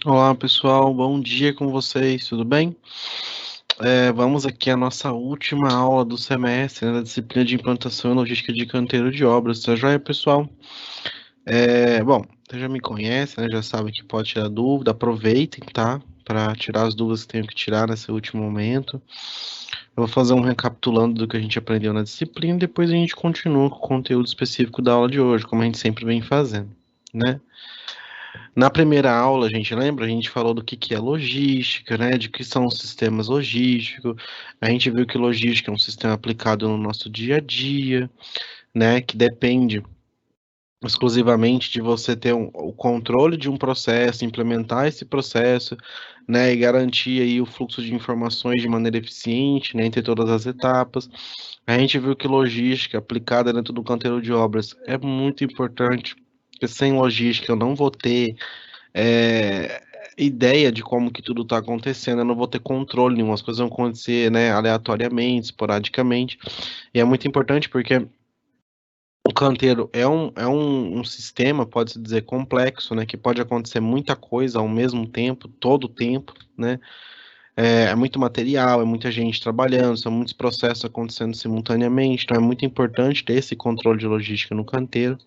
Olá, pessoal. Bom dia com vocês, tudo bem? Vamos aqui à nossa última aula do semestre, né, da disciplina de implantação e logística de canteiro de obras, tá joia, pessoal? Bom, você já me conhece, né? Já sabe que pode tirar dúvida, aproveitem, tá? Para tirar as dúvidas que tenho que tirar nesse último momento. Eu vou fazer um recapitulando do que a gente aprendeu na disciplina e depois a gente continua com o conteúdo específico da aula de hoje, como a gente sempre vem fazendo, né? Na primeira aula, a gente lembra, a gente falou do que é logística, né, de que são os sistemas logísticos. A gente viu que logística é um sistema aplicado no nosso dia a dia, né, que depende exclusivamente de você ter o controle de um processo, implementar esse processo, né, e garantir aí o fluxo de informações de maneira eficiente, né, entre todas as etapas. A gente viu que logística aplicada dentro do canteiro de obras é muito importante, porque sem logística eu não vou ter é, ideia de como que tudo está acontecendo, eu não vou ter controle nenhum, as coisas vão acontecer, né, aleatoriamente, esporadicamente, e é muito importante porque o canteiro é um sistema, pode-se dizer, complexo, né, que pode acontecer muita coisa ao mesmo tempo, todo o tempo, né, é muito material, é muita gente trabalhando, são muitos processos acontecendo simultaneamente, então é muito importante ter esse controle de logística no canteiro,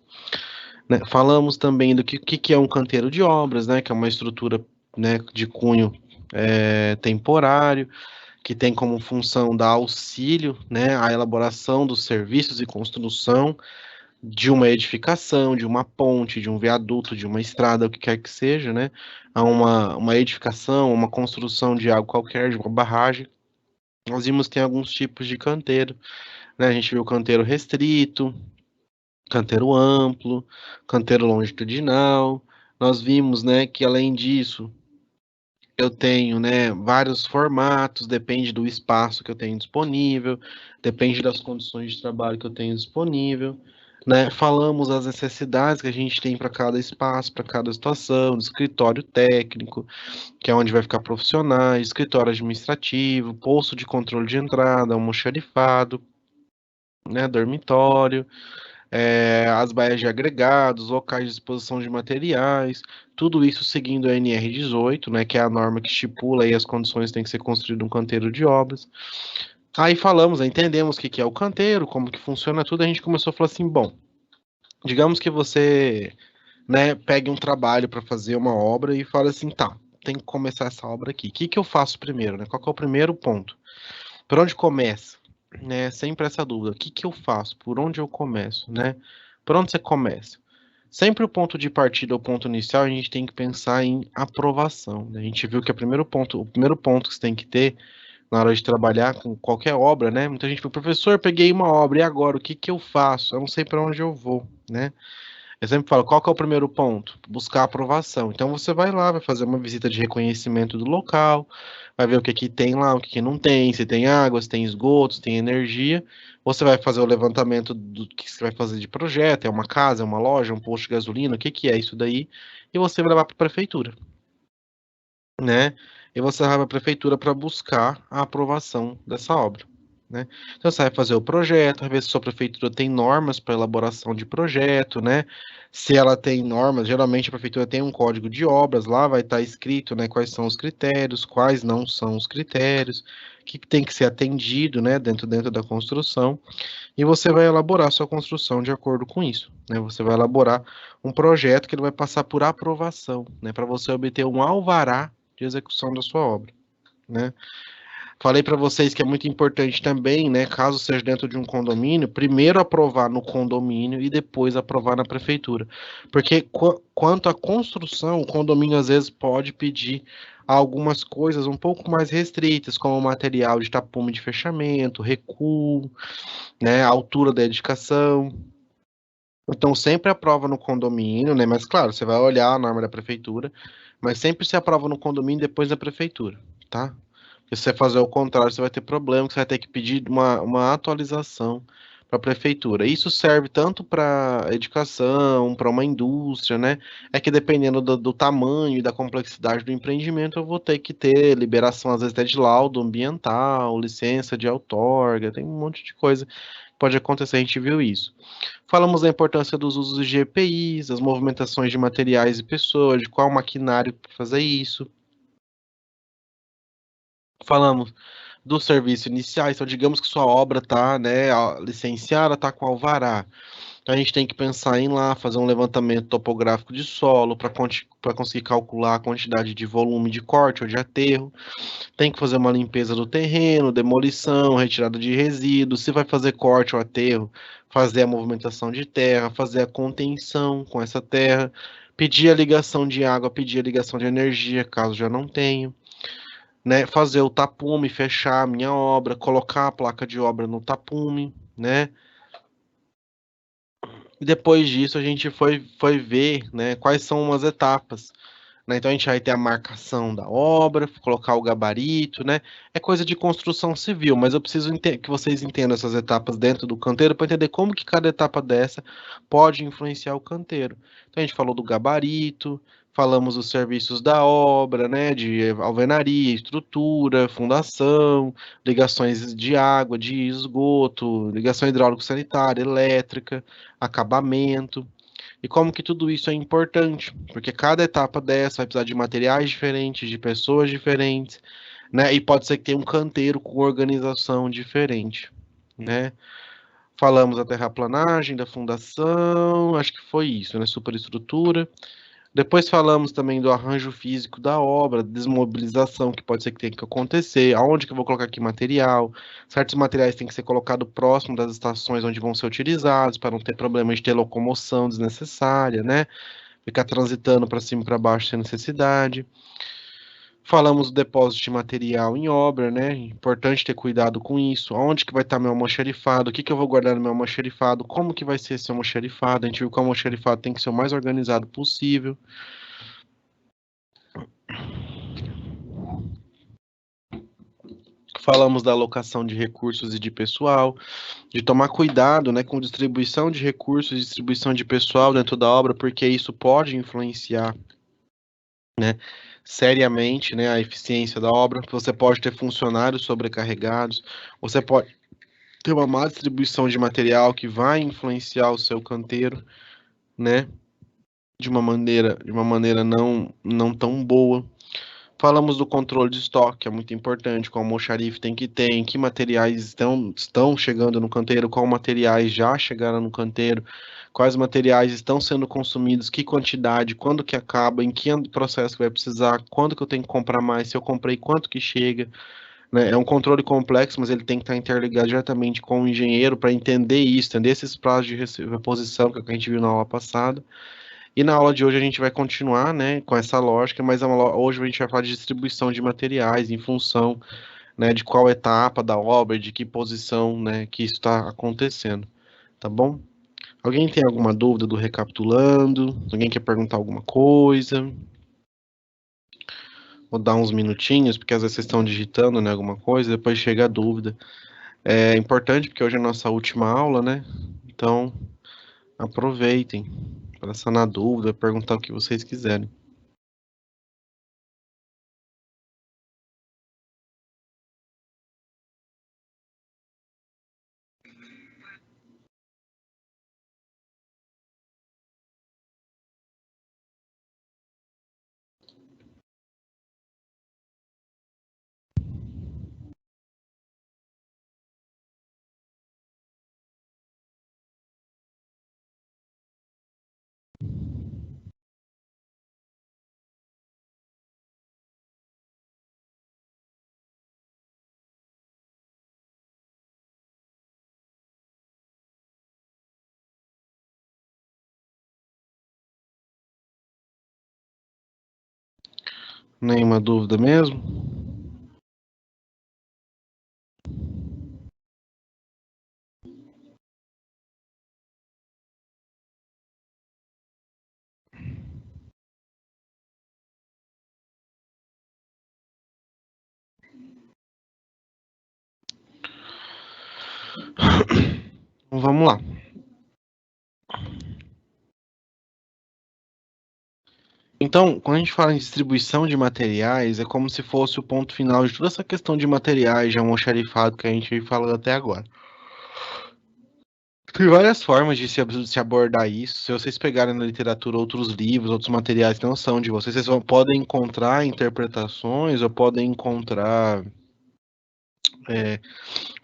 né? Falamos também do que é um canteiro de obras, né, que é uma estrutura, né, de cunho temporário, que tem como função dar auxílio, né, à elaboração dos serviços e construção de uma edificação, de uma ponte, de um viaduto, de uma estrada, o que quer que seja, né, a uma edificação, uma construção de algo qualquer, de uma barragem. Nós vimos que tem alguns tipos de canteiro, né, a gente viu o canteiro restrito, canteiro amplo, canteiro longitudinal. Nós vimos, né, que além disso, eu tenho, né, vários formatos, depende do espaço que eu tenho disponível, depende das condições de trabalho que eu tenho disponível, né? Falamos as necessidades que a gente tem para cada espaço, para cada situação, do escritório técnico, que é onde vai ficar profissionais, escritório administrativo, posto de controle de entrada, almoxarifado, né, dormitório, as baias de agregados, locais de exposição de materiais, tudo isso seguindo a NR18, né, que é a norma que estipula aí as condições que tem que ser construído um canteiro de obras. Aí falamos, entendemos o que é o canteiro, como que funciona tudo, a gente começou a falar assim, bom, digamos que você, né, pegue um trabalho para fazer uma obra e fala assim, tá, tem que começar essa obra aqui. O que eu faço primeiro, né? Qual que é o primeiro ponto? Por onde começa? Né? Sempre essa dúvida. O que eu faço? Por onde eu começo, né? Por onde você começa? Sempre o ponto de partida, o ponto inicial, a gente tem que pensar em aprovação, né? A gente viu que o primeiro ponto que você tem que ter na hora de trabalhar com qualquer obra, né? Muita gente fala, professor, peguei uma obra, e agora? O que eu faço? Eu não sei para onde eu vou, né? Eu sempre falo, qual que é o primeiro ponto? Buscar aprovação. Então você vai lá, vai fazer uma visita de reconhecimento do local, vai ver o que tem lá, o que não tem, se tem água, se tem esgoto, se tem energia. Você vai fazer o levantamento do que você vai fazer de projeto, é uma casa, é uma loja, um posto de gasolina, o que é isso daí? E você vai levar para a prefeitura, né? E você vai para a prefeitura para buscar a aprovação dessa obra, né? Então você vai fazer o projeto, vai ver se sua prefeitura tem normas para elaboração de projeto, né? Se ela tem normas, geralmente a prefeitura tem um código de obras, lá vai estar escrito, né, quais são os critérios, quais não são os critérios, o que tem que ser atendido, né, dentro da construção, e você vai elaborar sua construção de acordo com isso, né? Você vai elaborar um projeto que ele vai passar por aprovação, né, para você obter um alvará de execução da sua obra, né? Falei para vocês que é muito importante também, né, caso seja dentro de um condomínio, primeiro aprovar no condomínio e depois aprovar na prefeitura. Porque quanto à construção, o condomínio às vezes pode pedir algumas coisas um pouco mais restritas, como material de tapume de fechamento, recuo, né, altura da edificação. Então sempre aprova no condomínio, né? Mas claro, você vai olhar a norma da prefeitura, mas sempre se aprova no condomínio depois da prefeitura, tá? Porque se você fazer o contrário, você vai ter problema, que você vai ter que pedir uma atualização para a prefeitura. Isso serve tanto para educação, para uma indústria, né? É que dependendo do tamanho e da complexidade do empreendimento, eu vou ter que ter liberação, às vezes, até de laudo ambiental, licença de outorga, tem um monte de coisa pode acontecer, a gente viu isso. Falamos da importância dos usos de EPIs, das movimentações de materiais e pessoas, de qual maquinário para fazer isso. Falamos do serviço inicial, então digamos que sua obra está, né, licenciada, está com alvará. Então a gente tem que pensar em lá, fazer um levantamento topográfico de solo para conseguir calcular a quantidade de volume de corte ou de aterro. Tem que fazer uma limpeza do terreno, demolição, retirada de resíduos. Se vai fazer corte ou aterro, fazer a movimentação de terra, fazer a contenção com essa terra, pedir a ligação de água, pedir a ligação de energia, caso já não tenha, né? Fazer o tapume, fechar a minha obra, colocar a placa de obra no tapume, né? E depois disso a gente foi ver, né, quais são as etapas, né? Então a gente vai ter a marcação da obra, colocar o gabarito, né? É coisa de construção civil, mas eu preciso que vocês entendam essas etapas dentro do canteiro para entender como que cada etapa dessa pode influenciar o canteiro. Então a gente falou do gabarito, falamos dos serviços da obra, né? De alvenaria, estrutura, fundação, ligações de água, de esgoto, ligação hidráulico-sanitária, elétrica, acabamento. E como que tudo isso é importante, porque cada etapa dessa vai precisar de materiais diferentes, de pessoas diferentes, né? E pode ser que tenha um canteiro com organização diferente, né? Falamos da terraplanagem, da fundação, acho que foi isso, né? Superestrutura. Depois falamos também do arranjo físico da obra, desmobilização que pode ser que tenha que acontecer, aonde que eu vou colocar aqui material, certos materiais têm que ser colocados próximo das estações onde vão ser utilizados, para não ter problema de ter locomoção desnecessária, né? Ficar transitando para cima e para baixo sem necessidade. Falamos do depósito de material em obra, né? Importante ter cuidado com isso. Onde que vai estar meu almoxarifado? O que que eu vou guardar no meu almoxarifado? Como que vai ser esse almoxarifado? A gente viu que o almoxarifado tem que ser o mais organizado possível. Falamos da alocação de recursos e de pessoal, de tomar cuidado, né, com distribuição de recursos e distribuição de pessoal dentro da obra, porque isso pode influenciar, né, seriamente, né, a eficiência da obra. Você pode ter funcionários sobrecarregados, você pode ter uma má distribuição de material que vai influenciar o seu canteiro, né, de uma maneira não tão boa. Falamos do controle de estoque, que é muito importante, qual almoxarife tem que ter, em que materiais estão chegando no canteiro, quais materiais já chegaram no canteiro, quais materiais estão sendo consumidos, que quantidade, quando que acaba, em que processo que vai precisar, quando que eu tenho que comprar mais, se eu comprei, quanto que chega, né? É um controle complexo, mas ele tem que estar interligado diretamente com o engenheiro para entender isso, entender esses prazos de reposição que a gente viu na aula passada. E na aula de hoje a gente vai continuar, né, com essa lógica, mas hoje a gente vai falar de distribuição de materiais em função, né, de qual etapa da obra, de que posição, né, que isso está acontecendo, tá bom? Alguém tem alguma dúvida do recapitulando? Alguém quer perguntar alguma coisa? Vou dar uns minutinhos, porque às vezes vocês estão digitando, né, alguma coisa, depois chega a dúvida. É importante porque hoje é a nossa última aula, né? Então, aproveitem para sanar dúvida, perguntar o que vocês quiserem. Nenhuma dúvida mesmo? Então, vamos lá. Então, quando a gente fala em distribuição de materiais, é como se fosse o ponto final de toda essa questão de materiais, de almoxarifado que a gente vem falando até agora. Tem várias formas de se abordar isso. Se vocês pegarem na literatura outros livros, outros materiais que não são de vocês, podem encontrar interpretações ou podem encontrar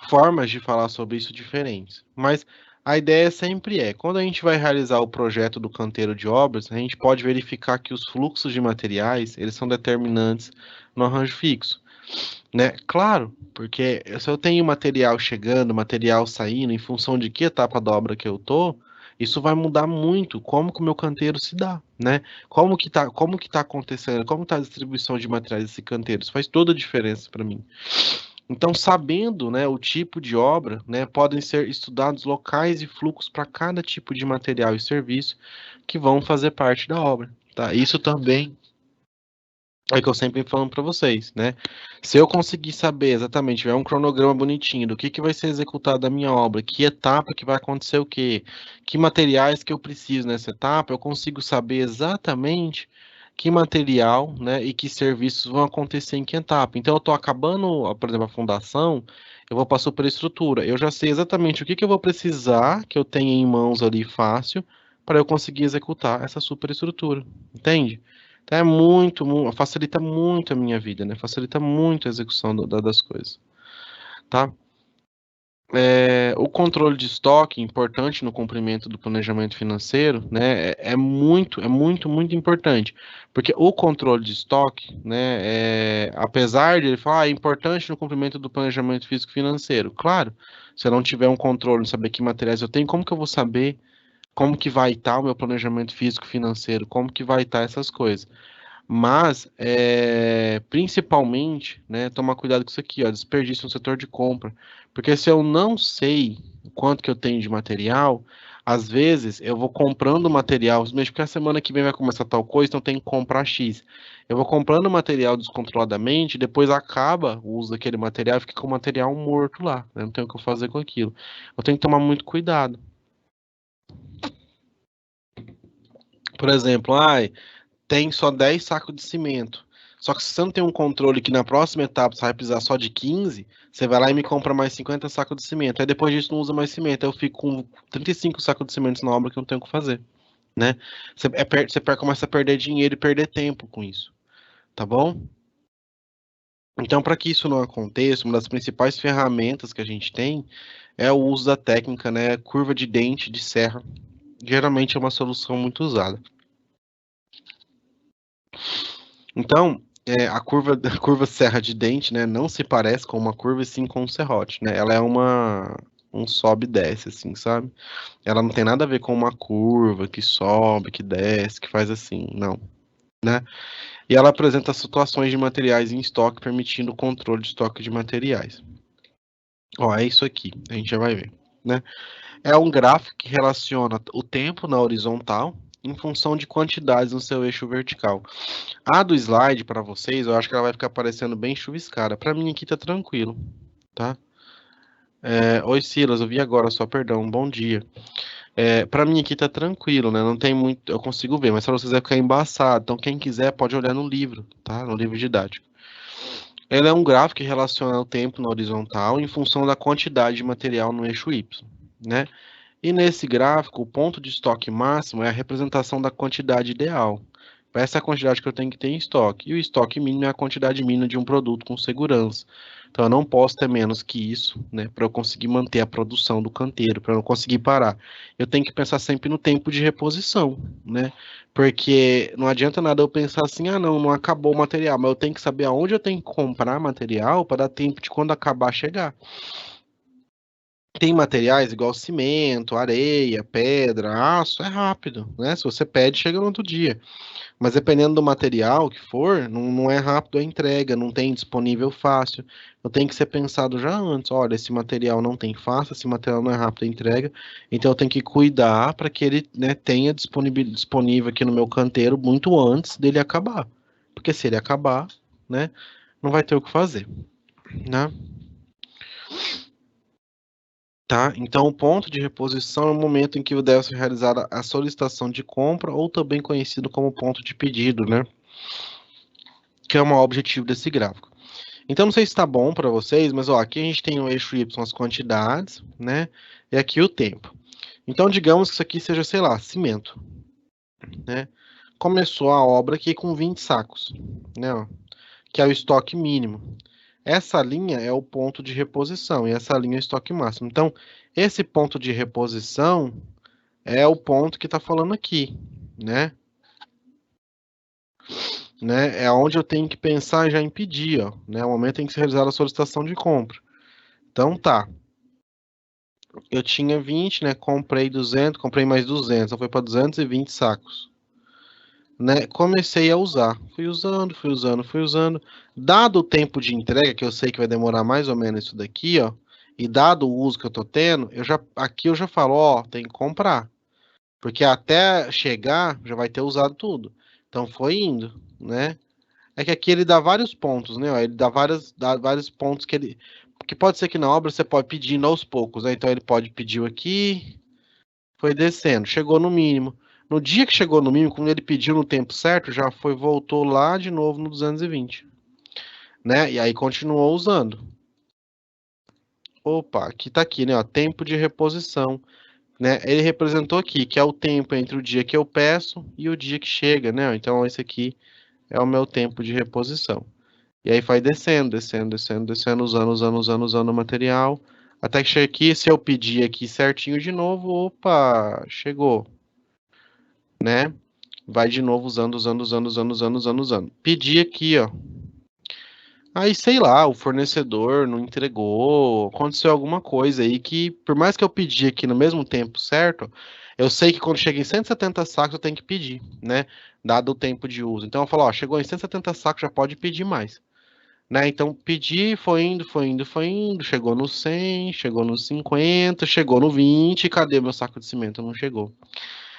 formas de falar sobre isso diferentes. Mas a ideia sempre quando a gente vai realizar o projeto do canteiro de obras, a gente pode verificar que os fluxos de materiais, eles são determinantes no arranjo fixo, né? Claro, porque se eu tenho material chegando, material saindo, em função de que etapa da obra que eu tô, isso vai mudar muito como que o meu canteiro se dá, né? Como que tá acontecendo, como tá a distribuição de materiais desse canteiro, isso faz toda a diferença para mim. Então, sabendo, né, o tipo de obra, né, podem ser estudados locais e fluxos para cada tipo de material e serviço que vão fazer parte da obra, tá? Isso também é o que eu sempre falo para vocês, né? Se eu conseguir saber exatamente, tiver um cronograma bonitinho do que vai ser executado da minha obra, que etapa que vai acontecer o quê, que materiais que eu preciso nessa etapa, eu consigo saber exatamente que material, né, e que serviços vão acontecer em que etapa. Então, eu estou acabando, por exemplo, a fundação, eu vou para a superestrutura. Eu já sei exatamente o que eu vou precisar, que eu tenha em mãos ali fácil, para eu conseguir executar essa superestrutura. Entende? Então é facilita muito a minha vida, né? Facilita muito a execução das coisas, tá? O controle de estoque, importante no cumprimento do planejamento financeiro, né? Muito importante, porque o controle de estoque, né? Apesar de ele falar, é importante no cumprimento do planejamento físico-financeiro. Claro, se eu não tiver um controle, não saber que materiais eu tenho, como que eu vou saber como que vai estar o meu planejamento físico-financeiro? Como que vai estar essas coisas? Mas, principalmente, né, tomar cuidado com isso aqui, ó, desperdício no setor de compra. Porque se eu não sei quanto que eu tenho de material, às vezes eu vou comprando material, mesmo porque a semana que vem vai começar tal coisa, então tem que comprar X. Eu vou comprando material descontroladamente, depois acaba o uso daquele material e fica com o material morto lá, né, não tenho o que eu fazer com aquilo. Eu tenho que tomar muito cuidado. Por exemplo, tem só 10 sacos de cimento. Só que se você não tem um controle que na próxima etapa você vai precisar só de 15, você vai lá e me compra mais 50 sacos de cimento. Aí depois disso não usa mais cimento. Aí eu fico com 35 sacos de cimento na obra que eu não tenho o que fazer, né? Começa a perder dinheiro e perder tempo com isso, tá bom? Então, para que isso não aconteça, uma das principais ferramentas que a gente tem é o uso da técnica, né? Curva de dente de serra. Geralmente é uma solução muito usada. Então, a curva serra de dente, né, não se parece com uma curva e sim com um serrote, né? Ela é um sobe e desce, assim, sabe? Ela não tem nada a ver com uma curva que sobe, que desce, que faz assim, não, né? E ela apresenta situações de materiais em estoque, permitindo o controle de estoque de materiais. Ó, é isso aqui, a gente já vai ver, né? É um gráfico que relaciona o tempo na horizontal em função de quantidades no seu eixo vertical. A do slide para vocês, eu acho que ela vai ficar parecendo bem chuviscada. Para mim aqui tá tranquilo, tá? Oi Silas, eu vi agora, só perdão, bom dia. Para mim aqui tá tranquilo, né? Não tem muito, eu consigo ver, mas para vocês vai ficar embaçado. Então quem quiser pode olhar no livro, tá? No livro didático. Ele é um gráfico que relaciona o tempo na horizontal em função da quantidade de material no eixo Y, né? E nesse gráfico, o ponto de estoque máximo é a representação da quantidade ideal. Essa é a quantidade que eu tenho que ter em estoque. E o estoque mínimo é a quantidade mínima de um produto com segurança. Então, eu não posso ter menos que isso, né, para eu conseguir manter a produção do canteiro, para eu não conseguir parar. Eu tenho que pensar sempre no tempo de reposição, né? Porque não adianta nada eu pensar assim, não acabou o material, mas eu tenho que saber aonde eu tenho que comprar material para dar tempo de quando acabar chegar. Tem materiais igual cimento, areia, pedra, aço, é rápido, né? Se você pede, chega no outro dia. Mas dependendo do material que for, não é rápido a entrega, não tem disponível fácil. Então tem que ser pensado já antes. Olha, esse material não tem fácil, esse material não é rápido a entrega, então eu tenho que cuidar para que ele, né, tenha disponível aqui no meu canteiro muito antes dele acabar. Porque se ele acabar, né, não vai ter o que fazer, né? Tá? Então, o ponto de reposição é o momento em que deve ser realizada a solicitação de compra, ou também conhecido como ponto de pedido, né? Que é o maior objetivo desse gráfico. Então, não sei se está bom para vocês, mas ó, aqui a gente tem o eixo Y, as quantidades, né? E aqui o tempo. Então, digamos que isso aqui seja, sei lá, cimento, né? Começou a obra aqui com 20 sacos, né? Ó, que é o estoque mínimo. Essa linha é o ponto de reposição e essa linha é o estoque máximo. Então, esse ponto de reposição é o ponto que está falando aqui, né? É onde eu tenho que pensar já em pedir, ó, né? O momento em que se realizar a solicitação de compra. Então, tá. Eu tinha 20, né? Comprei 200, comprei mais 200, então foi para 220 sacos. Né? Comecei a usar. Fui usando, fui usando, fui usando. Dado o tempo de entrega, que eu sei que vai demorar mais ou menos isso daqui, ó, e dado o uso que eu tô tendo, aqui eu já falo, ó, tem que comprar. Porque até chegar, já vai ter usado tudo. Então foi indo, né? É que aqui ele dá vários pontos, né? Ó, ele dá vários pontos que ele. Que pode ser que na obra você pode pedir aos poucos, né? Então ele pode pedir aqui, foi descendo, chegou no mínimo. No dia que chegou no mínimo, quando ele pediu no tempo certo, já foi, voltou lá de novo no 220, né? E aí continuou usando. Opa, aqui tá aqui, né? Ó, tempo de reposição, né? Ele representou aqui, que é o tempo entre o dia que eu peço e o dia que chega, né? Então esse aqui é o meu tempo de reposição. E aí vai descendo, descendo, descendo, descendo, usando, usando, usando, usando o material. Até que chega aqui, se eu pedir aqui certinho de novo, opa, chegou, né? Vai de novo usando, usando, usando, usando, usando, usando, usando. Pedi aqui, ó. Aí, sei lá, o fornecedor não entregou, aconteceu alguma coisa aí que, por mais que eu pedi aqui no mesmo tempo certo, eu sei que quando chega em 170 sacos eu tenho que pedir, né? Dado o tempo de uso. Então eu falo, ó, chegou em 170 sacos, já pode pedir mais. Né? Então pedi, foi indo, foi indo, foi indo, chegou no 100, chegou no 50, chegou no 20, cadê meu saco de cimento? Não chegou.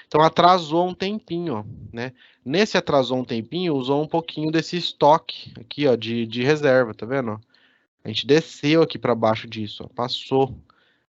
Então atrasou um tempinho, ó, né? Nesse atrasou um tempinho, usou um pouquinho desse estoque aqui, ó, de reserva, tá vendo? A gente desceu aqui para baixo disso, ó, passou.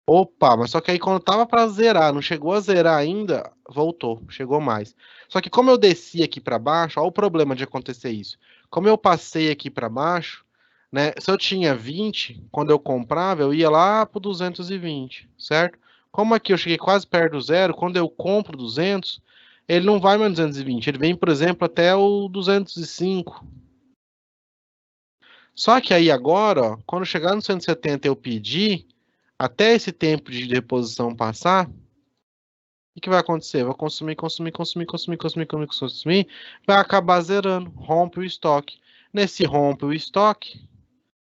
Opa, mas só que aí quando tava para zerar, não chegou a zerar ainda, voltou, chegou mais. Só que como eu desci aqui para baixo, ó o problema de acontecer isso. Como eu passei aqui para baixo, né? Se eu tinha 20, quando eu comprava, eu ia lá pro 220, certo? Como aqui eu cheguei quase perto do zero, quando eu compro 200, ele não vai mais no 220, ele vem, por exemplo, até o 205. Só que aí agora, ó, quando chegar no 170 eu pedir, até esse tempo de deposição passar, o que vai acontecer? Vai consumir, consumir, consumir, consumir, consumir, consumir, consumir, vai acabar zerando, rompe o estoque. Nesse rompe o estoque,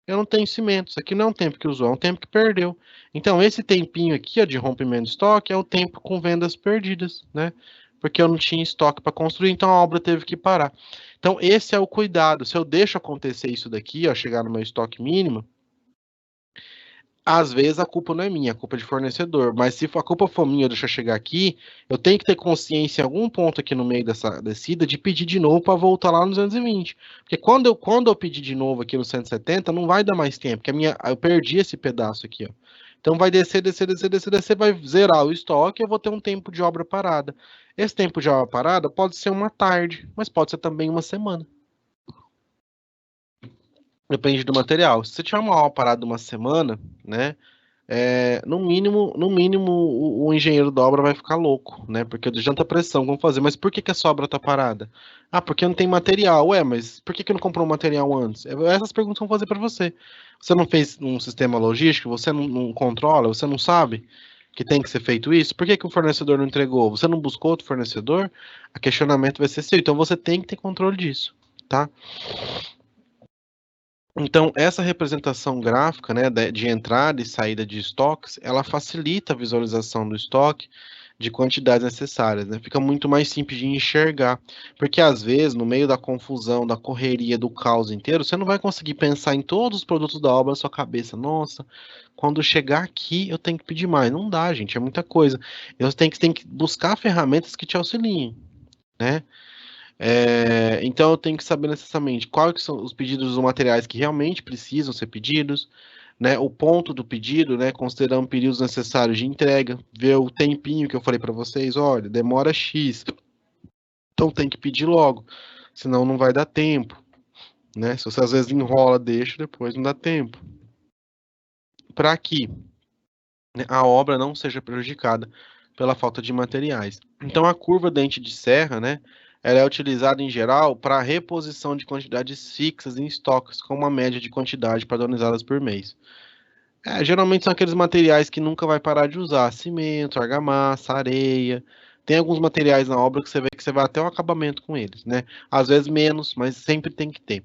eu não tenho cimento. Isso aqui não é um tempo que usou, é um tempo que perdeu. Então, esse tempinho aqui ó, de rompimento de estoque é o tempo com vendas perdidas, né? Porque eu não tinha estoque para construir, então a obra teve que parar. Então, esse é o cuidado. Se eu deixo acontecer isso daqui, ó, chegar no meu estoque mínimo, às vezes a culpa não é minha, a culpa é de fornecedor. Mas se a culpa for minha, deixa eu chegar aqui, eu tenho que ter consciência em algum ponto aqui no meio dessa descida de pedir de novo para voltar lá no 220. Porque quando eu pedir de novo aqui no 170, não vai dar mais tempo, porque eu perdi esse pedaço aqui, ó. Então vai descer, descer, descer, descer, descer, vai zerar o estoque e eu vou ter um tempo de obra parada. Esse tempo de obra parada pode ser uma tarde, mas pode ser também uma semana. Depende do material. Se você tiver uma obra parada uma semana, né? No mínimo, o engenheiro da obra vai ficar louco, né? Porque de tanta pressão, vamos fazer. Mas por que que essa obra tá parada? Ah, porque não tem material. Ué, mas por que que não comprou o material antes? Essas perguntas vão fazer para você. Você não fez um sistema logístico, você não controla, você não sabe que tem que ser feito isso? Por que que o fornecedor não entregou? Você não buscou outro fornecedor? A questionamento vai ser seu. Então você tem que ter controle disso, tá? Então, essa representação gráfica, né, de entrada e saída de estoques, ela facilita a visualização do estoque de quantidades necessárias, né? Fica muito mais simples de enxergar, porque às vezes, no meio da confusão, da correria, do caos inteiro, você não vai conseguir pensar em todos os produtos da obra na sua cabeça. Nossa, quando chegar aqui, eu tenho que pedir mais. Não dá, gente, é muita coisa. Você tem que buscar ferramentas que te auxiliem, né? Então eu tenho que saber necessariamente quais que são os pedidos dos materiais que realmente precisam ser pedidos, né? O ponto do pedido, né? Considerando períodos necessários de entrega, ver o tempinho que eu falei para vocês, olha, demora X, então tem que pedir logo, senão não vai dar tempo, né? Se você às vezes enrola, deixa, depois não dá tempo. Para que, né, a obra não seja prejudicada. pela falta de materiais. Então, a curva dente de serra, né, ela é utilizada em geral para reposição de quantidades fixas em estoques, com uma média de quantidade padronizadas por mês. Geralmente são aqueles materiais que nunca vai parar de usar: cimento, argamassa, areia. Tem alguns materiais na obra que você vê que você vai até o acabamento com eles, né? Às vezes menos, mas sempre tem que ter.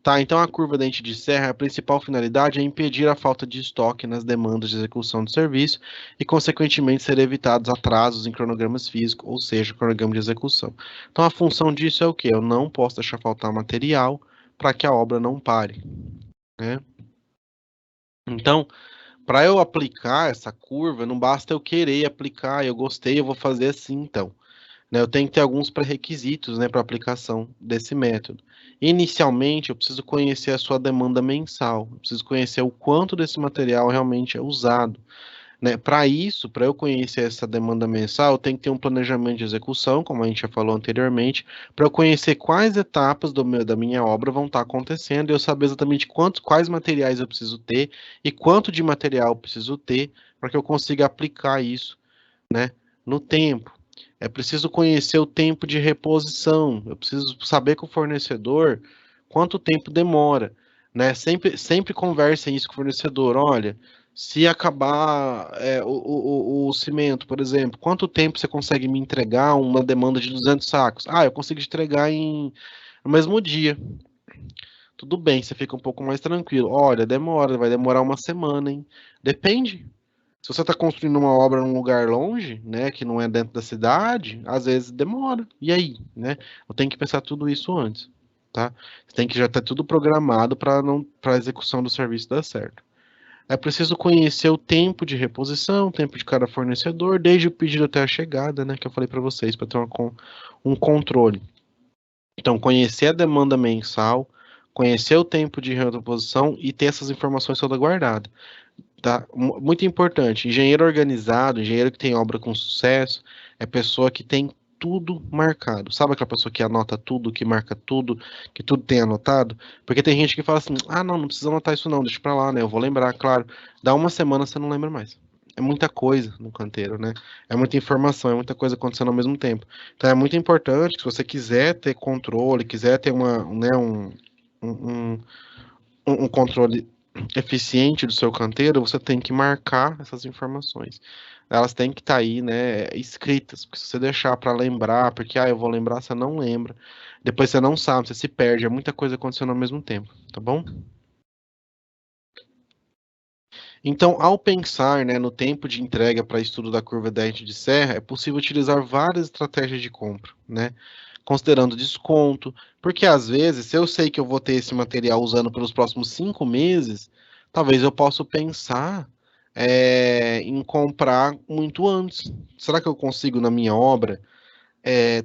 Tá, então a curva dente de serra, a principal finalidade é impedir a falta de estoque nas demandas de execução do serviço e, consequentemente, ser evitados atrasos em cronogramas físicos, ou seja, cronograma de execução. Então a função disso é o quê? Eu não posso deixar faltar material para que a obra não pare, né? Então, para eu aplicar essa curva, não basta eu querer aplicar, eu gostei, eu vou fazer assim, então, né? Eu tenho que ter alguns pré-requisitos, né, para aplicação desse método. Inicialmente, eu preciso conhecer a sua demanda mensal, eu preciso conhecer o quanto desse material realmente é usado, né? Para isso, para eu conhecer essa demanda mensal, eu tenho que ter um planejamento de execução, como a gente já falou anteriormente, para eu conhecer quais etapas da minha obra vão estar acontecendo e eu saber exatamente quais materiais eu preciso ter e quanto de material eu preciso ter para que eu consiga aplicar isso, né, no tempo. É preciso conhecer o tempo de reposição, eu preciso saber com o fornecedor quanto tempo demora, né? Sempre conversem isso com o fornecedor. Olha, se acabar o cimento, por exemplo, quanto tempo você consegue me entregar uma demanda de 200 sacos? Ah, eu consigo te entregar no mesmo dia. Tudo bem, você fica um pouco mais tranquilo. Olha, vai demorar uma semana, hein? Depende. Se você está construindo uma obra num lugar longe, né, que não é dentro da cidade, às vezes demora. E aí, né? Eu tenho que pensar tudo isso antes, tá? Você tem que já ter tudo programado para a execução do serviço dar certo. É preciso conhecer o tempo de reposição, o tempo de cada fornecedor, desde o pedido até a chegada, né, que eu falei para vocês, para ter um controle. Então, conhecer a demanda mensal, conhecer o tempo de reposição e ter essas informações todas guardadas. Tá? Muito importante. Engenheiro organizado, engenheiro que tem obra com sucesso, é pessoa que tem tudo marcado. Sabe aquela pessoa que anota tudo, que marca tudo, que tudo tem anotado? Porque tem gente que fala assim: ah, não precisa anotar isso não, deixa pra lá, né? Eu vou lembrar, claro. Dá uma semana, você não lembra mais. É muita coisa no canteiro, né? É muita informação, é muita coisa acontecendo ao mesmo tempo. Então é muito importante, se você quiser ter controle, quiser ter um, um controle eficiente do seu canteiro, você tem que marcar essas informações. Elas têm que estar aí, né, escritas, porque se você deixar para lembrar, porque eu vou lembrar, você não lembra. Depois você não sabe, você se perde, é muita coisa acontecendo ao mesmo tempo, tá bom? Então, ao pensar, né, no tempo de entrega para estudo da curva dente de serra, é possível utilizar várias estratégias de compra, né? Considerando desconto, porque às vezes, se eu sei que eu vou ter esse material usando pelos próximos 5 meses, talvez eu possa pensar em comprar muito antes. Será que eu consigo na minha obra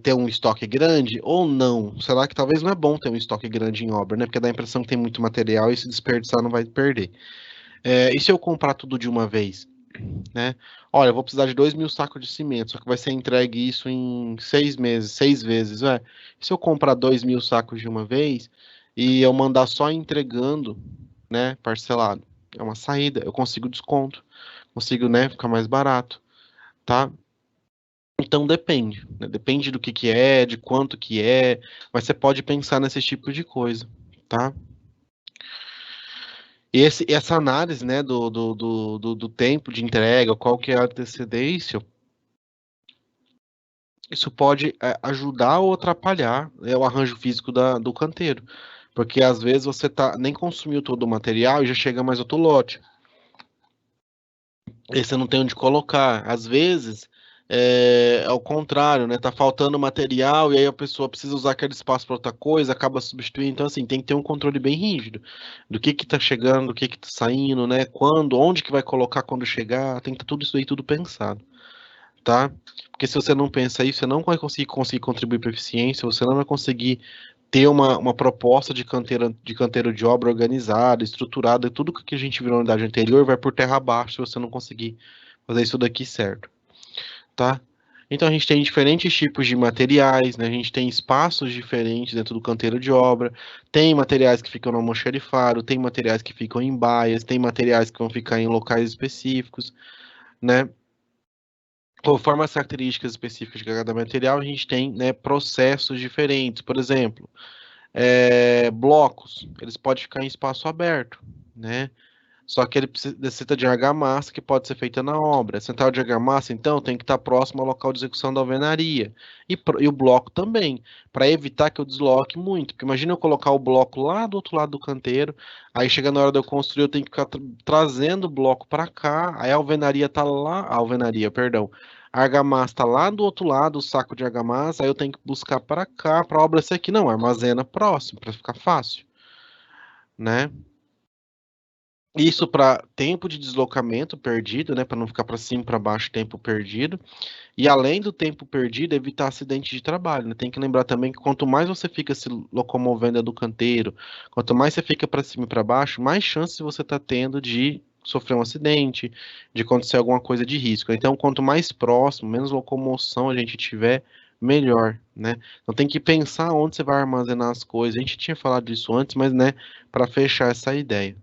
ter um estoque grande ou não? Será que talvez não é bom ter um estoque grande em obra, né? Porque dá a impressão que tem muito material e se desperdiçar não vai perder. E se eu comprar tudo de uma vez, né? Olha, eu vou precisar de 2.000 sacos de cimento, só que vai ser entregue isso em 6 meses, 6 vezes, E se eu comprar 2.000 sacos de uma vez e eu mandar só entregando, né, parcelado? É uma saída, eu consigo desconto, consigo, né, ficar mais barato, tá? Então depende, né? Depende do que é, de quanto que é, mas você pode pensar nesse tipo de coisa, tá? Essa análise, né, do tempo de entrega, qual que é a antecedência, isso pode ajudar ou atrapalhar, o arranjo físico do canteiro. Porque às vezes você nem consumiu todo o material e já chega mais outro lote. E você não tem onde colocar. Às vezes é ao contrário, né? Tá faltando material e aí a pessoa precisa usar aquele espaço para outra coisa, acaba substituindo. Então, assim, tem que ter um controle bem rígido do que tá chegando, do que tá saindo, né? Quando, onde que vai colocar quando chegar, tem que ter tudo isso aí tudo pensado, tá? Porque se você não pensa isso, você não vai conseguir contribuir para a eficiência, você não vai conseguir ter uma proposta de canteiro de obra organizada, estruturada, tudo que a gente viu na unidade anterior vai por terra abaixo se você não conseguir fazer isso daqui certo, tá? Então a gente tem diferentes tipos de materiais, né? A gente tem espaços diferentes dentro do canteiro de obra, tem materiais que ficam no almoxarifado, tem materiais que ficam em baias, tem materiais que vão ficar em locais específicos, né? Conforme as características específicas de cada material, a gente tem, né, processos diferentes. Por exemplo, blocos, eles podem ficar em espaço aberto, né? Só que ele necessita de argamassa que pode ser feita na obra. A central de argamassa, então, tem que estar próximo ao local de execução da alvenaria. E o bloco também, para evitar que eu desloque muito. Porque imagina eu colocar o bloco lá do outro lado do canteiro, aí chega na hora de eu construir, eu tenho que ficar trazendo o bloco para cá, aí a alvenaria tá lá, a alvenaria, perdão. A argamassa tá lá do outro lado, o saco de argamassa, aí eu tenho que buscar para cá, para a obra ser aqui. Não, armazena próximo, para ficar fácil, né? Isso para tempo de deslocamento perdido, né, para não ficar para cima e para baixo tempo perdido. E além do tempo perdido, evitar acidente de trabalho, né? Tem que lembrar também que quanto mais você fica se locomovendo do canteiro, quanto mais você fica para cima e para baixo, mais chance você está tendo de sofrer um acidente, de acontecer alguma coisa de risco. Então, quanto mais próximo, menos locomoção a gente tiver, melhor, né? Então tem que pensar onde você vai armazenar as coisas. A gente tinha falado disso antes, mas, né, para fechar essa ideia,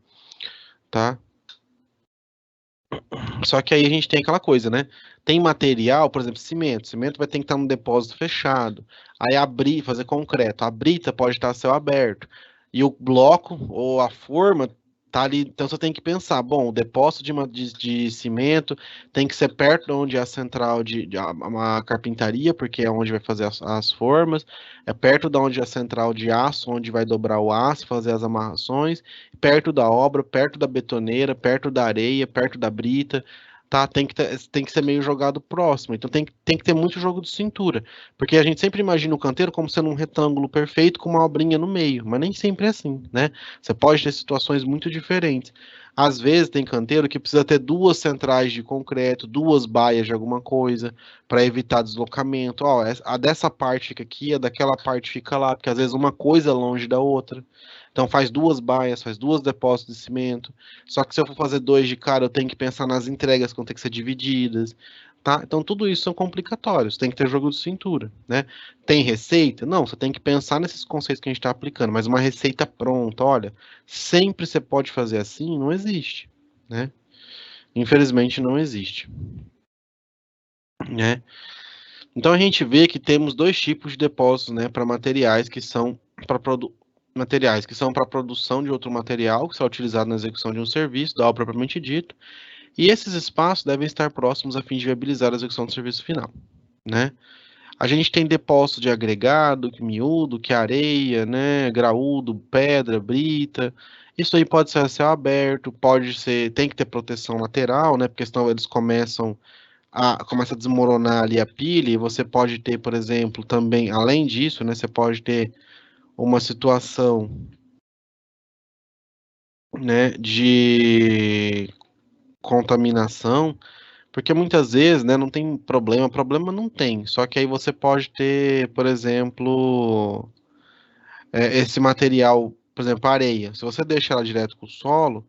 tá? Só que aí a gente tem aquela coisa, né? Tem material, por exemplo, cimento. Cimento vai ter que estar num depósito fechado. Aí abrir, fazer concreto. A brita pode estar a céu aberto. E o bloco ou a forma tá ali. Então você tem que pensar, bom, o depósito de cimento tem que ser perto de onde é a central de uma carpintaria, porque é onde vai fazer as formas. É perto de onde é a central de aço, onde vai dobrar o aço, fazer as amarrações perto da obra, perto da betoneira, perto da areia, perto da brita, tá? Tem que ser meio jogado próximo. Então tem que ter muito jogo de cintura. Porque a gente sempre imagina o canteiro como sendo um retângulo perfeito com uma obrinha no meio, mas nem sempre é assim, né? Você pode ter situações muito diferentes. Às vezes tem canteiro que precisa ter duas centrais de concreto, duas baias de alguma coisa, para evitar deslocamento. Ó, a dessa parte fica aqui, a daquela parte fica lá, porque às vezes uma coisa é longe da outra. Então faz duas baias, faz duas depósitos de cimento. Só que se eu for fazer dois de cara, eu tenho que pensar nas entregas que vão ter que ser divididas. Tá? Então tudo isso são complicatórios, tem que ter jogo de cintura, né? Tem receita? Não, você tem que pensar nesses conceitos que a gente está aplicando, mas uma receita pronta, olha, sempre você pode fazer assim, não existe, né? Infelizmente não existe, né? Então a gente vê que temos dois tipos de depósitos, né, para materiais que são para materiais que são para produção de outro material que será utilizado na execução de um serviço, da obra propriamente dito, e esses espaços devem estar próximos a fim de viabilizar a execução do serviço final, né? A gente tem depósito de agregado, que miúdo, que areia, né, graúdo, pedra, brita. Isso aí pode ser a céu aberto, pode ser, tem que ter proteção lateral, né, porque senão eles começa a desmoronar ali a pilha, e você pode ter, por exemplo, também, além disso, né, você pode ter uma situação, né, de contaminação, porque muitas vezes, né, não tem problema não tem, só que aí você pode ter, por exemplo, esse material, por exemplo, a areia, se você deixa ela direto com o solo,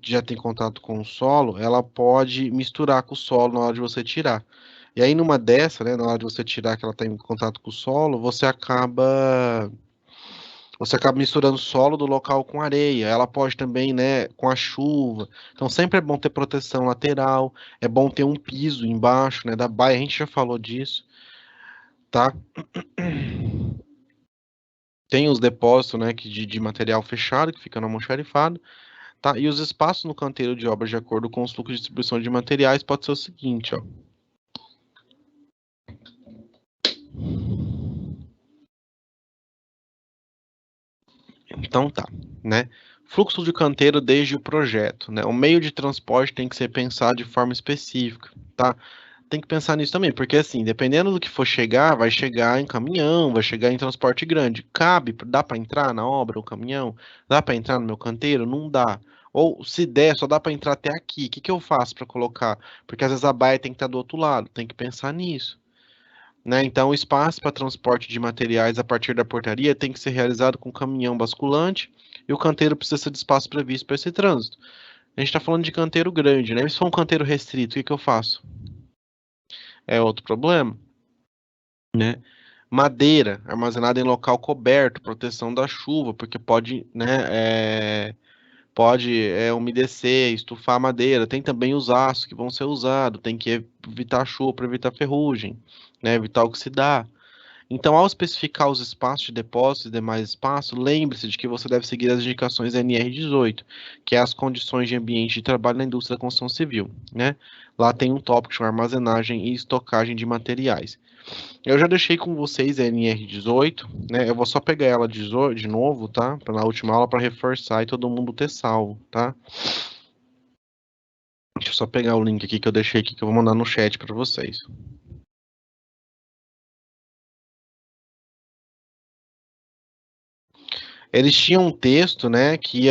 já tem contato com o solo, ela pode misturar com o solo na hora de você tirar. E aí, numa dessa, né, na hora de você tirar que ela está em contato com o solo, você acaba misturando o solo do local com areia. Ela pode também, né, com a chuva. Então, sempre é bom ter proteção lateral, é bom ter um piso embaixo, né, da baia. A gente já falou disso, tá? Tem os depósitos, né, de material fechado que fica no almoxarifado. Tá? E os espaços no canteiro de obras de acordo com os fluxos de distribuição de materiais pode ser o seguinte, ó. Então tá, né? Fluxo de canteiro desde o projeto, né? O meio de transporte tem que ser pensado de forma específica, tá? Tem que pensar nisso também, porque assim, dependendo do que for chegar, vai chegar em caminhão, vai chegar em transporte grande. Cabe, dá para entrar na obra o caminhão? Dá para entrar no meu canteiro? Não dá. Ou se der, só dá para entrar até aqui. O que que eu faço para colocar? Porque às vezes a baia tem que estar do outro lado, tem que pensar nisso, né? Então, o espaço para transporte de materiais a partir da portaria tem que ser realizado com caminhão basculante e o canteiro precisa ser de espaço previsto para esse trânsito. A gente está falando de canteiro grande, né? Se for um canteiro restrito, o que que eu faço? É outro problema, né? Madeira armazenada em local coberto, proteção da chuva, porque pode, né, pode umedecer, estufar a madeira. Tem também os aços que vão ser usados, tem que evitar a chuva para evitar ferrugem, né? Evitar oxidar. Então, ao especificar os espaços de depósito e demais espaços, lembre-se de que você deve seguir as indicações NR18, que é as condições de ambiente de trabalho na indústria da construção civil, né? Lá tem um tópico chamado armazenagem e estocagem de materiais. Eu já deixei com vocês a NR18, né? Eu vou só pegar ela de novo, tá? Na última aula para reforçar e todo mundo ter salvo, tá? Deixa eu só pegar o link aqui que eu deixei aqui que eu vou mandar no chat para vocês. Eles tinham um texto, né, que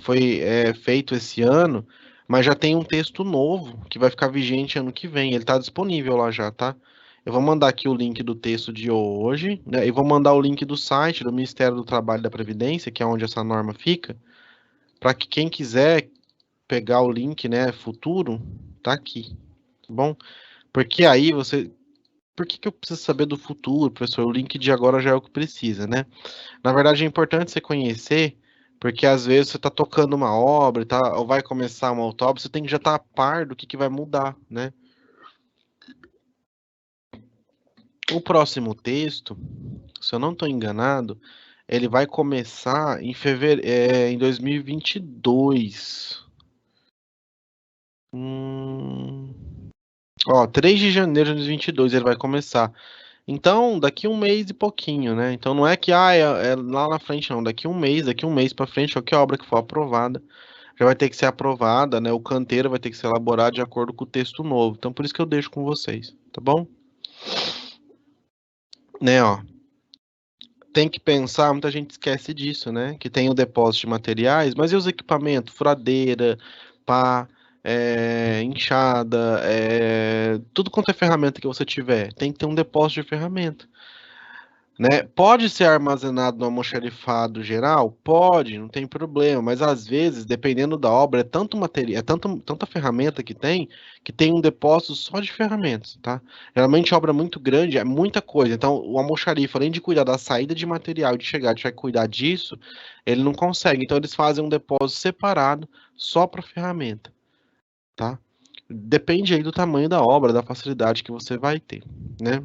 foi feito esse ano, mas já tem um texto novo que vai ficar vigente ano que vem. Ele está disponível lá já, tá? Eu vou mandar aqui o link do texto de hoje, né, e vou mandar o link do site do Ministério do Trabalho e da Previdência, que é onde essa norma fica, para que quem quiser pegar o link, né, futuro, tá aqui, tá bom? Porque aí você, por que que eu preciso saber do futuro, professor? O link de agora já é o que precisa, né? Na verdade, é importante você conhecer, porque às vezes você está tocando uma obra, tá, ou vai começar uma outra obra, você tem que já estar a par do que vai mudar, né? O próximo texto, se eu não estou enganado, ele vai começar em fevereiro, em 2022. Hum, ó, 3 de janeiro de 2022 ele vai começar. Então, daqui um mês e pouquinho, né? Então não é que é lá na frente, não. Daqui um mês para frente, qualquer obra que for aprovada já vai ter que ser aprovada, né? O canteiro vai ter que ser elaborado de acordo com o texto novo. Então, por isso que eu deixo com vocês, tá bom? Né, ó. Tem que pensar, muita gente esquece disso, né? Que tem o depósito de materiais, mas e os equipamentos? Furadeira, pá, enxada, tudo quanto é ferramenta que você tiver, tem que ter um depósito de ferramenta. Né? Pode ser armazenado no almoxarifado geral? Pode, não tem problema, mas às vezes, dependendo da obra, é tanto material, tanta ferramenta que tem um depósito só de ferramentas, tá? Geralmente, obra muito grande é muita coisa, então o almoxarifa, além de cuidar da saída de material e de chegar, tiver que cuidar disso, ele não consegue, então eles fazem um depósito separado só para ferramenta, tá? Depende aí do tamanho da obra, da facilidade que você vai ter, né?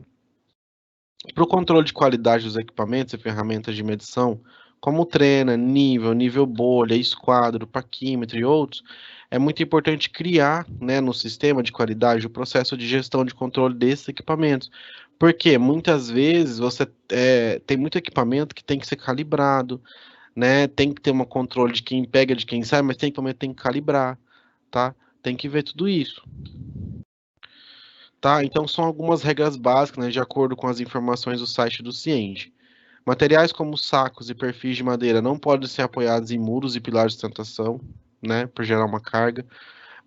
Para o controle de qualidade dos equipamentos e ferramentas de medição, como trena, nível bolha, esquadro, paquímetro e outros, é muito importante criar, né, no sistema de qualidade o processo de gestão de controle desses equipamentos. Porque muitas vezes você tem muito equipamento que tem que ser calibrado, né? Tem que ter um controle de quem pega, de quem sai, mas tem equipamento que tem que calibrar, tá? Tem que ver tudo isso. Tá? Então são algumas regras básicas, né, de acordo com as informações do site do Ciente. Materiais como sacos e perfis de madeira não podem ser apoiados em muros e pilares de sustentação, né, por gerar uma carga.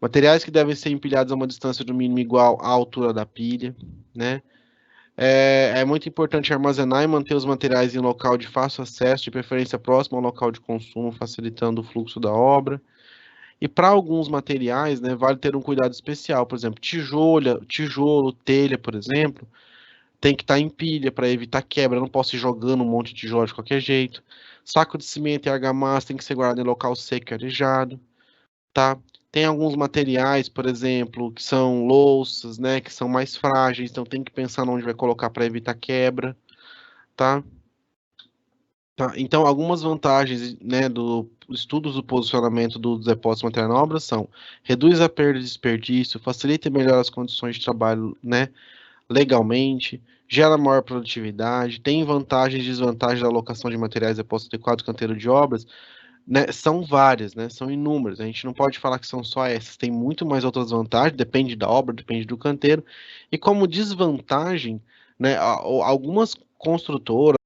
Materiais que devem ser empilhados a uma distância do mínimo igual à altura da pilha, né. É muito importante armazenar e manter os materiais em local de fácil acesso, de preferência próximo ao local de consumo, facilitando o fluxo da obra. E para alguns materiais, né, vale ter um cuidado especial, por exemplo, tijolo, telha, por exemplo, tem que estar em pilha para evitar quebra, eu não posso ir jogando um monte de tijolo de qualquer jeito. Saco de cimento e argamassa tem que ser guardado em local seco e arejado, tá? Tem alguns materiais, por exemplo, que são louças, né, que são mais frágeis, então tem que pensar onde vai colocar para evitar quebra, tá? Tá, então, algumas vantagens, né, do estudos do posicionamento dos depósitos materiais na obra são: reduz a perda e desperdício, facilita e melhora as condições de trabalho, né, legalmente, gera maior produtividade, tem vantagens e desvantagens da alocação de materiais de depósito adequado canteiro de obras, né, são várias, né, são inúmeras. A gente não pode falar que são só essas, tem muito mais outras vantagens, depende da obra, depende do canteiro. E como desvantagem, né, algumas construtoras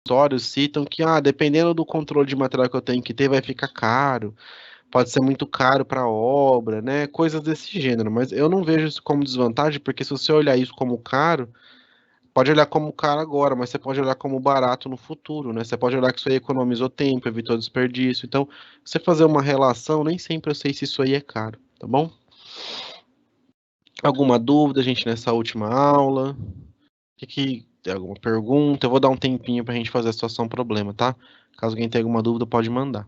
relatórios citam que, dependendo do controle de material que eu tenho que ter, vai ficar caro, pode ser muito caro para a obra, né? Coisas desse gênero, mas eu não vejo isso como desvantagem, porque se você olhar isso como caro, pode olhar como caro agora, mas você pode olhar como barato no futuro, né? Você pode olhar que isso aí economizou tempo, evitou desperdício. Então, você fazer uma relação, nem sempre eu sei se isso aí é caro, tá bom? Alguma dúvida, gente, nessa última aula? Tem alguma pergunta? Eu vou dar um tempinho pra gente fazer a situação problema, tá? Caso alguém tenha alguma dúvida, pode mandar.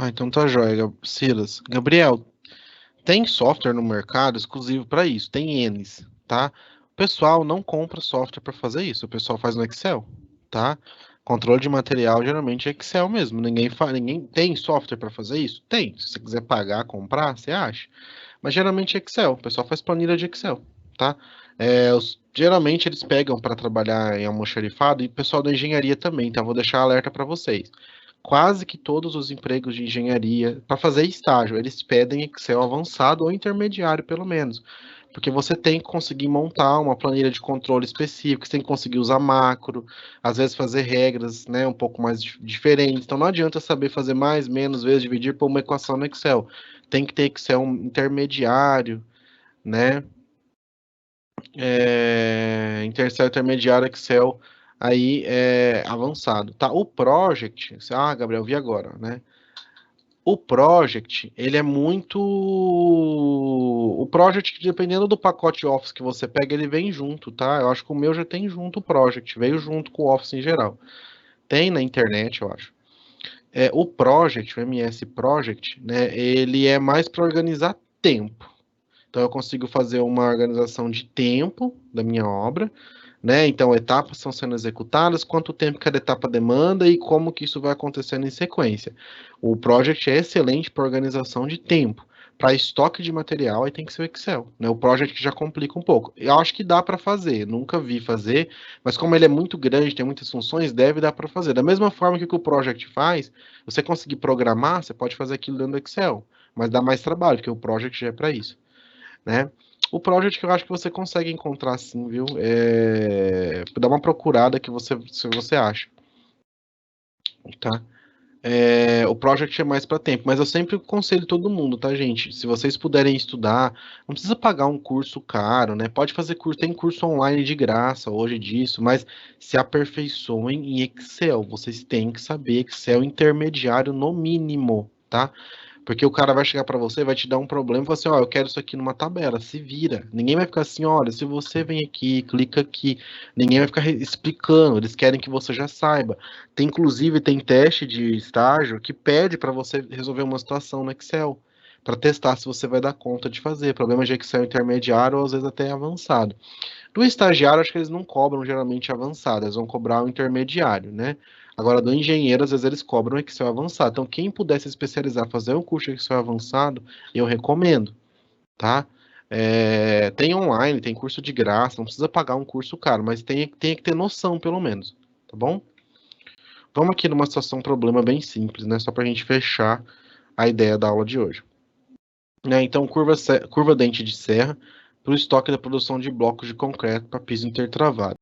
Então tá jóia, Silas. Gabriel, tem software no mercado exclusivo para isso, tem N's, tá? O pessoal não compra software para fazer isso, o pessoal faz no Excel, tá? Controle de material geralmente é Excel mesmo. Ninguém tem software para fazer isso? Tem. Se você quiser pagar, comprar, você acha. Mas geralmente é Excel. O pessoal faz planilha de Excel, tá? Geralmente eles pegam para trabalhar em almoxarifado e o pessoal da engenharia também, então eu vou deixar alerta para vocês. Quase que todos os empregos de engenharia, para fazer estágio, eles pedem Excel avançado ou intermediário, pelo menos. Porque você tem que conseguir montar uma planilha de controle específica, você tem que conseguir usar macro, às vezes fazer regras, né, um pouco mais diferentes. Então não adianta saber fazer mais, menos, vezes, dividir por uma equação no Excel. Tem que ter Excel intermediário, né? Excel intermediário, Excel aí avançado, tá? O Project, Gabriel, vi agora, né? O Project, ele é muito. O Project, dependendo do pacote Office que você pega, ele vem junto, tá? Eu acho que o meu já tem junto o Project, veio junto com o Office em geral. Tem na internet, eu acho. O Project, o MS Project, né? Ele é mais para organizar tempo. Então eu consigo fazer uma organização de tempo da minha obra, né? Então etapas estão sendo executadas, quanto tempo cada etapa demanda e como que isso vai acontecendo em sequência. O Project é excelente para organização de tempo. Para estoque de material, aí tem que ser o Excel, né? O Project já complica um pouco. Eu acho que dá para fazer, nunca vi fazer, mas como ele é muito grande, tem muitas funções, deve dar para fazer. Da mesma forma que o Project faz, você conseguir programar, você pode fazer aquilo dentro do Excel, mas dá mais trabalho, porque o Project já é para isso, né? O Project que eu acho que você consegue encontrar sim, viu? Dá uma procurada que se você acha, tá? O Project é mais para tempo, mas eu sempre aconselho todo mundo, tá, gente? Se vocês puderem estudar, não precisa pagar um curso caro, né? Pode fazer curso, tem curso online de graça hoje disso, mas se aperfeiçoem em Excel. Vocês têm que saber Excel intermediário no mínimo, tá? Porque o cara vai chegar para você, vai te dar um problema e falar assim, ó, eu quero isso aqui numa tabela, se vira. Ninguém vai ficar assim, olha, se você vem aqui, clica aqui. Ninguém vai ficar explicando, eles querem que você já saiba. Inclusive, tem teste de estágio que pede para você resolver uma situação no Excel, para testar se você vai dar conta de fazer. Problema de Excel intermediário ou às vezes até avançado. Do estagiário, acho que eles não cobram geralmente avançado, eles vão cobrar o intermediário, né? Agora, do engenheiro, às vezes eles cobram Excel avançado. Então, quem puder se especializar, fazer um curso de Excel avançado, eu recomendo, tá? Tem online, tem curso de graça, não precisa pagar um curso caro, mas tem que ter noção, pelo menos, tá bom? Vamos aqui numa situação problema bem simples, né? Só para a gente fechar a ideia da aula de hoje. Né? Então, curva dente de serra para o estoque da produção de blocos de concreto para piso intertravado.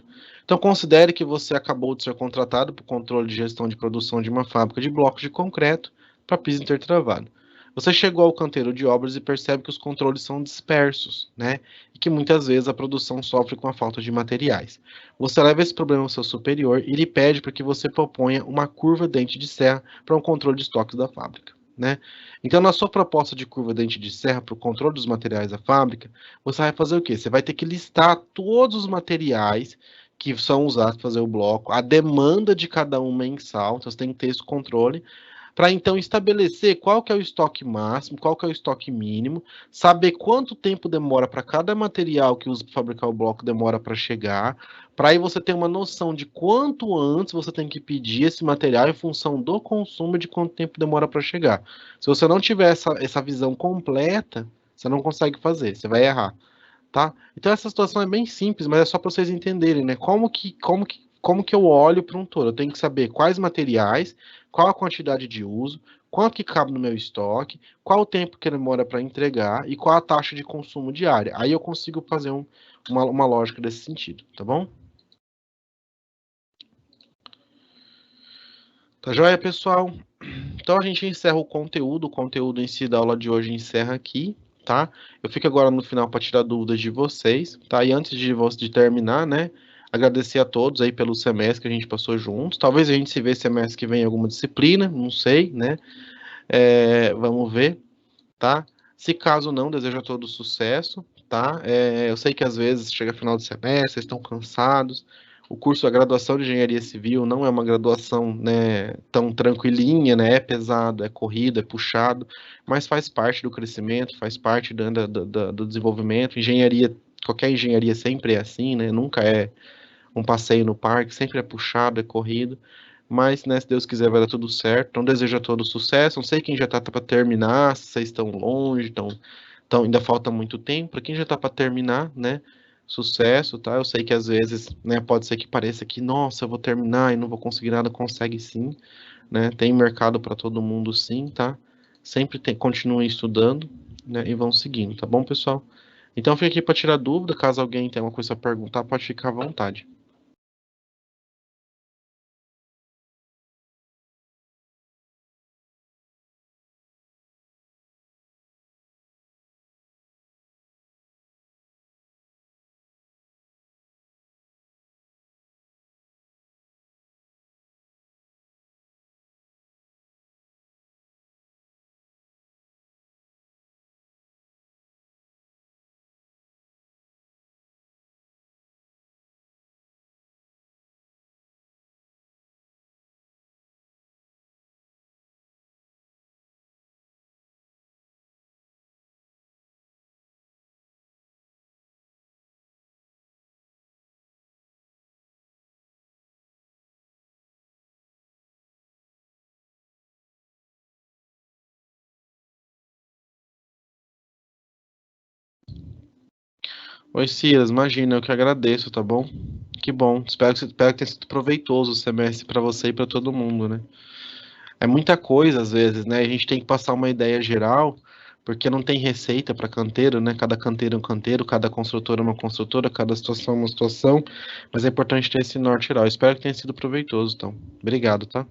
Então, considere que você acabou de ser contratado para o controle de gestão de produção de uma fábrica de blocos de concreto para piso intertravado. Você chegou ao canteiro de obras e percebe que os controles são dispersos, né? E que muitas vezes a produção sofre com a falta de materiais. Você leva esse problema ao seu superior e lhe pede para que você proponha uma curva dente de serra para um controle de estoques da fábrica, né? Então, na sua proposta de curva dente de serra para o controle dos materiais da fábrica, você vai fazer o quê? Você vai ter que listar todos os materiais que são usados para fazer o bloco, a demanda de cada um mensal, então você tem que ter esse controle, para então estabelecer qual que é o estoque máximo, qual que é o estoque mínimo, saber quanto tempo demora para cada material que usa para fabricar o bloco demora para chegar, para aí você ter uma noção de quanto antes você tem que pedir esse material em função do consumo e de quanto tempo demora para chegar. Se você não tiver essa visão completa, você não consegue fazer, você vai errar, tá? Então essa situação é bem simples, mas é só para vocês entenderem, né? Como que eu olho para um todo? Eu tenho que saber quais materiais, qual a quantidade de uso, quanto que cabe no meu estoque, qual o tempo que demora para entregar e qual a taxa de consumo diária. Aí eu consigo fazer uma lógica desse sentido, tá bom? Tá joia, pessoal? Então a gente encerra o conteúdo em si da aula de hoje encerra aqui, tá? Eu fico agora no final para tirar dúvidas de vocês, tá? E antes de terminar, né? Agradecer a todos aí pelo semestre que a gente passou juntos. Talvez a gente se vê semestre que vem em alguma disciplina, não sei, né? Vamos ver, tá? Se caso não, desejo a todos sucesso, tá? Eu sei que às vezes chega final de semestre, vocês estão cansados. O curso, a graduação de engenharia civil não é uma graduação, né, tão tranquilinha, né? É pesado, é corrido, é puxado, mas faz parte do crescimento, faz parte do desenvolvimento. Engenharia, qualquer engenharia sempre é assim, né? Nunca é um passeio no parque, sempre é puxado, é corrido. Mas, né, se Deus quiser, vai dar tudo certo. Então, desejo a todos sucesso. Não sei quem já tá para terminar, se vocês estão longe, ainda falta muito tempo. Para quem já tá para terminar, né, sucesso, tá? Eu sei que às vezes, né, pode ser que pareça que, nossa, eu vou terminar e não vou conseguir nada. Consegue sim, né? Tem mercado para todo mundo sim, tá? Sempre tem, continuem estudando, né, e vão seguindo, tá bom, pessoal? Então, fica aqui para tirar dúvida. Caso alguém tenha uma coisa a perguntar, pode ficar à vontade. Oi, Silas, imagina, eu que agradeço, tá bom? Que bom. Espero que tenha sido proveitoso o semestre para você e para todo mundo, né? É muita coisa às vezes, né? A gente tem que passar uma ideia geral, porque não tem receita para canteiro, né? Cada canteiro é um canteiro, cada construtora é uma construtora, cada situação é uma situação, mas é importante ter esse norte geral. Espero que tenha sido proveitoso, então. Obrigado, tá?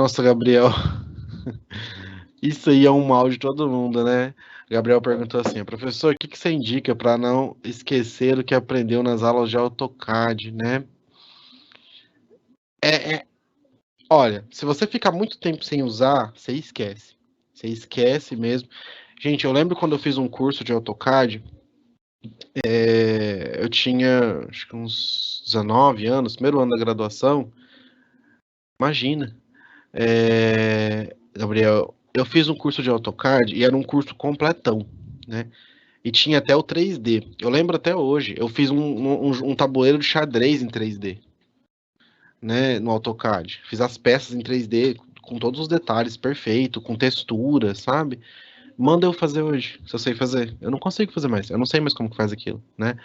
Nossa, Gabriel, isso aí é um mal de todo mundo, né? Gabriel perguntou assim, professor, o que que você indica para não esquecer o que aprendeu nas aulas de AutoCAD, né? É, é, olha, se você ficar muito tempo sem usar, você esquece. Você esquece mesmo. Gente, eu lembro quando eu fiz um curso de AutoCAD, eu tinha acho que uns 19 anos, primeiro ano da graduação. Imagina, Gabriel, eu fiz um curso de AutoCAD e era um curso completão, né? E tinha até o 3D. Eu lembro até hoje, eu fiz um tabuleiro de xadrez em 3D, né, no AutoCAD. Fiz as peças em 3D com todos os detalhes perfeito, com textura, sabe? Manda eu fazer hoje, se eu sei fazer. Eu não consigo fazer mais, eu não sei mais como que faz aquilo, né?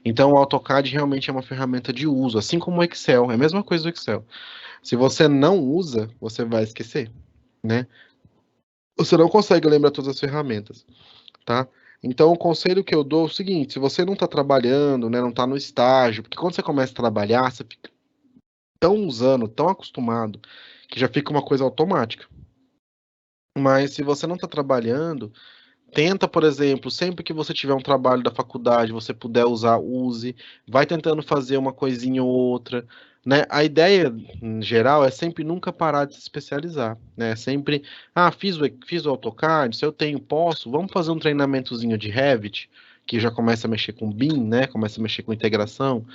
Então o AutoCAD realmente é uma ferramenta de uso, assim como o Excel, é a mesma coisa do Excel. Se você não usa, você vai esquecer, né? Você não consegue lembrar todas as ferramentas, tá? Então, o conselho que eu dou é o seguinte: se você não está trabalhando, né, não está no estágio, porque quando você começa a trabalhar, você fica tão usando, tão acostumado, que já fica uma coisa automática. Mas se você não está trabalhando, tenta, por exemplo, sempre que você tiver um trabalho da faculdade, você puder usar, use. Vai tentando fazer uma coisinha ou outra, né? A ideia, em geral, é sempre nunca parar de se especializar, né? Sempre, fiz o AutoCAD, se eu tenho, posso, vamos fazer um treinamentozinho de Revit, que já começa a mexer com BIM, né? Começa a mexer com integração.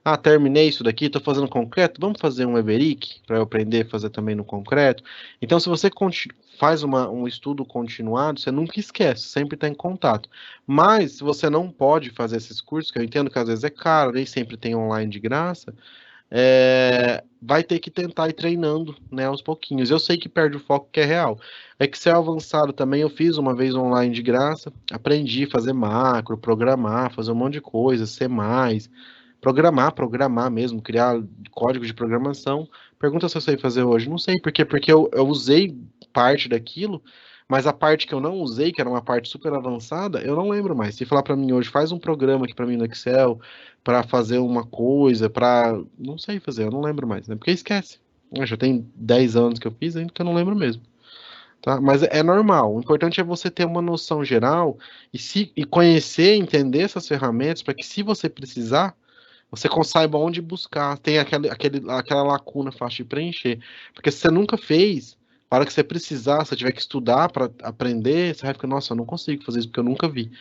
Ah, terminei isso daqui, estou fazendo concreto. Vamos fazer um Everic para eu aprender a fazer também no concreto. Então, se você faz um estudo continuado, você nunca esquece, sempre está em contato. Mas, se você não pode fazer esses cursos, que eu entendo que às vezes é caro, nem sempre tem online de graça, vai ter que tentar ir treinando, né, aos pouquinhos. Eu sei que perde o foco que é real. Excel avançado também eu fiz uma vez online de graça, aprendi a fazer macro, programar, fazer um monte de coisa, ser mais. Programar mesmo, criar código de programação. Pergunta se eu sei fazer hoje. Não sei, por quê? Porque eu usei parte daquilo, mas a parte que eu não usei, que era uma parte super avançada, eu não lembro mais. Se falar para mim hoje, faz um programa aqui para mim no Excel, para fazer uma coisa, para. Não sei fazer, eu não lembro mais, né? Porque esquece. Já tem 10 anos que eu fiz, ainda que eu não lembro mesmo. Tá? Mas é normal. O importante é você ter uma noção geral e conhecer, entender essas ferramentas para que, se você precisar, você saiba onde buscar, tem aquela lacuna fácil de preencher. Porque se você nunca fez, para que você precisar, se você tiver que estudar para aprender, você vai ficar, nossa, eu não consigo fazer isso porque eu nunca vi,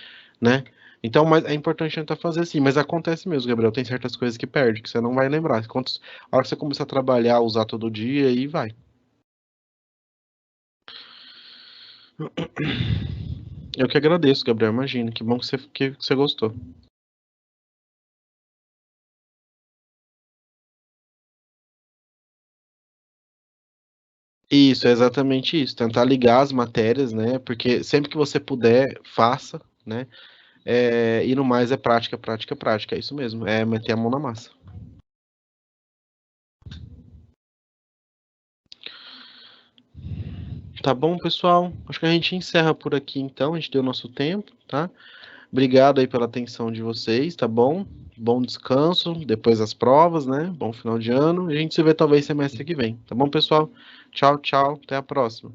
né? Então, mas é importante tentar fazer assim, mas acontece mesmo, Gabriel, tem certas coisas que perde, que você não vai lembrar. A hora que você começar a trabalhar, usar todo dia, aí vai. Eu que agradeço, Gabriel, imagina, que bom que você gostou. Isso, é exatamente isso. Tentar ligar as matérias, né? Porque sempre que você puder, faça, né? E no mais é prática, prática, prática. É isso mesmo. É meter a mão na massa. Tá bom, pessoal? Acho que a gente encerra por aqui então. A gente deu nosso tempo, tá? Obrigado aí pela atenção de vocês, tá bom? Bom descanso, depois das provas, né? Bom final de ano. E a gente se vê talvez semestre que vem, tá bom, pessoal? Tchau, tchau. Até a próxima.